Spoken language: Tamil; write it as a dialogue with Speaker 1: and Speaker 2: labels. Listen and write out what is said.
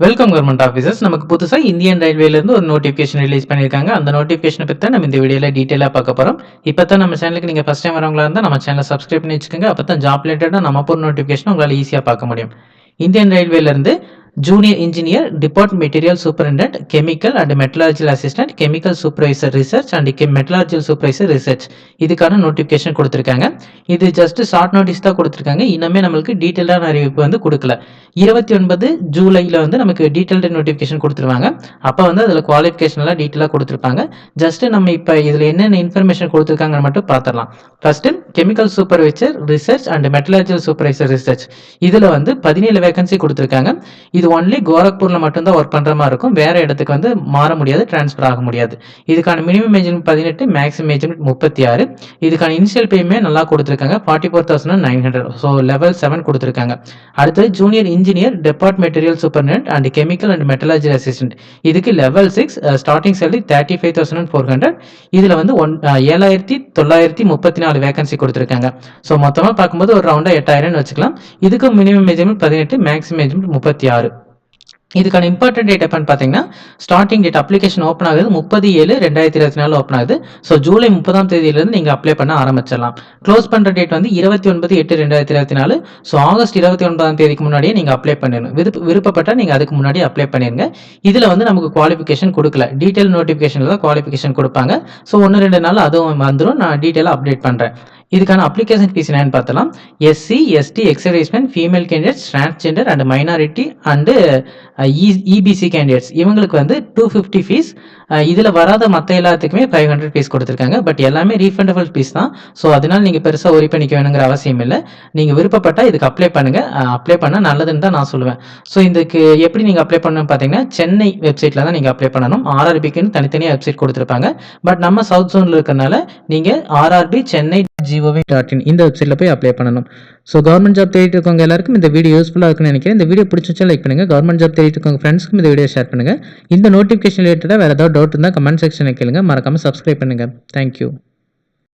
Speaker 1: Welcome government officers. நமக்கு புதுசா இந்தியன் ரயில்வேல இருந்து ஒரு நோட்டிஃபிகேஷன் ரிலீஸ் பண்ணியிருக்காங்க. அந்த நோட்டிஃபிகேஷன பத்தி தான் நம்ம இந்த வீடியோல டீடைலா பார்க்க போறோம். இப்பதான் நம்ம சேனலுக்கு நீங்க ஃபர்ஸ்ட் டைம் வரவங்களா இருந்தா நம்ம சேனலை சப்ஸ்கிரைப் பண்ணி வச்சுக்கோங்க. அப்பதான் ஜாப் ரிலேட்டடா நம்ம போற நோட்டிஃபிகேஷன் உங்களால ஈஸியா பார்க்க முடியும். இந்தியன் ரயில்வேல இருந்து junior engineer, department material superintendent, chemical and metallurgical assistant, chemical supervisor research and metallurgical supervisor research இதுக்கான நோட்டிஃபிகேஷன் கொடுத்துருக்காங்க. இது ஜஸ்ட் ஷார்ட் நோட்டீஸ் தான் கொடுத்துருக்காங்க. இன்னுமே நம்மளுக்கு டீட்டெயிலான அறிவிப்பு வந்து கொடுக்கல. 29 ஜூலைல வந்து நமக்கு டீட்டெயில்டு நோட்டிஃபிகேஷன் கொடுத்துருவாங்க. அப்போ வந்து அதில் குவாலிஃபிகேஷன் எல்லாம் டீட்டெயிலாக கொடுத்துருப்பாங்க. ஜஸ்ட் நம்ம இப்போ இதில் என்னென்ன இன்ஃபர்மேஷன் கொடுத்துருக்காங்கன்னு மட்டும் பார்த்துடலாம். First chemical supervisor research and metallurgical supervisor research இதில் வந்து 17 வேகன்சி கொடுத்துருக்காங்க. இது ஒன்லி கோரக்பூர்ல மட்டும்தான் ஒர்க் பண்ற மாதிரி இருக்கும். வேற இடத்துக்கு வந்து மாற முடியாது, டிரான்ஸ்ஃபர் ஆக முடியாது. இதுக்கான மினிமம் ஏஜ் 18, மேக்ஸிமம் ஏஜ் 36. இதுக்கான இனிஷியல் பேமே நல்லா கொடுத்துருக்காங்க, 44,900. ஸோ லெவல் 7 கொடுத்துருக்காங்க. அடுத்தது junior engineer, department material superintendent and chemical and metallurgy assistant இதுக்கு லெவல் 6, ஸ்டார்டிங் சேலரி 35,400. இதுல வந்து 7,934 வேகன்சி கொடுத்துருக்காங்க. ஸோ மொத்தமா பார்க்கும்போது ஒரு ரவுண்டா 8,000 வச்சுக்கலாம். இதுக்கு மினிமம் ஏஜ் 18, மேக்ஸிமம் ஏஜ் 36. இதுக்கான இம்பார்ட்டன்ட் டேட் எப்பன்னு பார்த்தீங்கன்னா, ஸ்டார்டிங் டேட் அப்ளிகேஷன் ஓப்பன் ஆகுது 30/7/2024 ஓப்பன் ஆகுது. ஸோ ஜூலை 30ஆம் தேதியிலிருந்து நீங்கள் அப்ளை பண்ண ஆரம்பிச்சிடலாம். க்ளோஸ் பண்ணுற டேட் வந்து 29/8/2024. ஸோ ஆகஸ்ட் 29ஆம் தேதிக்கு முன்னாடியே நீங்கள் அப்ளை பண்ணிடணும். விருப்பப்பட்டால் நீங்கள் அதுக்கு முன்னாடி அப்ளை பண்ணிருங்க. இதில் வந்து நமக்கு குவாலிஃபிகேஷன் கொடுக்கல, டீட்டெயில் நோட்டிஃபிகேஷனில் தான் குவாலிஃபிகேஷன் கொடுப்பாங்க. ஸோ 1-2 நாள் அதுவும் வந்துடும். நான் டீட்டெயிலாக அப்டேட் பண்ணுறேன். இதுக்கான அப்ளிகேஷன் ஃபீஸ் என்னன்னு பார்த்தலாம். SC, ST, ex servicemen, female candidates, transgender and minority and EBC candidates இவங்களுக்கு வந்து 250 ஃபீஸ். இதில் வராத மற்ற எல்லாத்துக்குமே 500 ஃபீஸ் கொடுத்துருக்காங்க. பட் எல்லாமே ரீஃபண்டபிள் ஃபீஸ் தான். ஸோ அதனால நீங்கள் பெருசாக ஒரி பண்ணிக்க வேணுங்கிற அவசியம் இல்லை. நீங்கள் விருப்பப்பட்டால் இதுக்கு அப்ளை பண்ணுங்கள். அப்ளை பண்ணால் நல்லதுன்னு தான் நான் சொல்லுவேன். ஸோ இதுக்கு எப்படி நீங்கள் அப்ளை பண்ணணும்னு பார்த்தீங்கன்னா, சென்னை வெப்சைட்டில் தான் நீங்கள் அப்ளை பண்ணணும். ஆர்ஆர்பிக்குன்னு தனித்தனியாக வெப்சைட் கொடுத்துருப்பாங்க. பட் நம்ம சவுத் ஜோனில் இருக்கிறனால நீங்கள் ஆர்ஆர்பி சென்னை gov.in இந்த வெப்சைட்ல போய் அப்ளை பண்ணணும். ஸோ கவர்மெண்ட் ஜாப் தேடிட்டு இருக்கவங்க எல்லாருக்கும் இந்த வீடியோ யூஸ்ஃபுல்லாக இருக்குன்னு நினைக்கிறேன். இந்த வீடியோ பிடிச்சிச்சா லைக் பண்ணுங்க. கவர்மெண்ட் ஜாப் தேடிட்டு இருக்கவங்க ஃப்ரெண்ட்ஸ்க்கும் இந்த வீடியோ ஷேர் பண்ணுங்க. இந்த நோட்டிஃபிகேஷன் ரிலேட்டடாக வேறு ஏதாவது டவுட் இருந்தால் கமெண்ட் செக்ஷனில் கேளுங்க. மறக்காம சப்ஸ்கிரைப் பண்ணுங்க. தேங்க்யூ.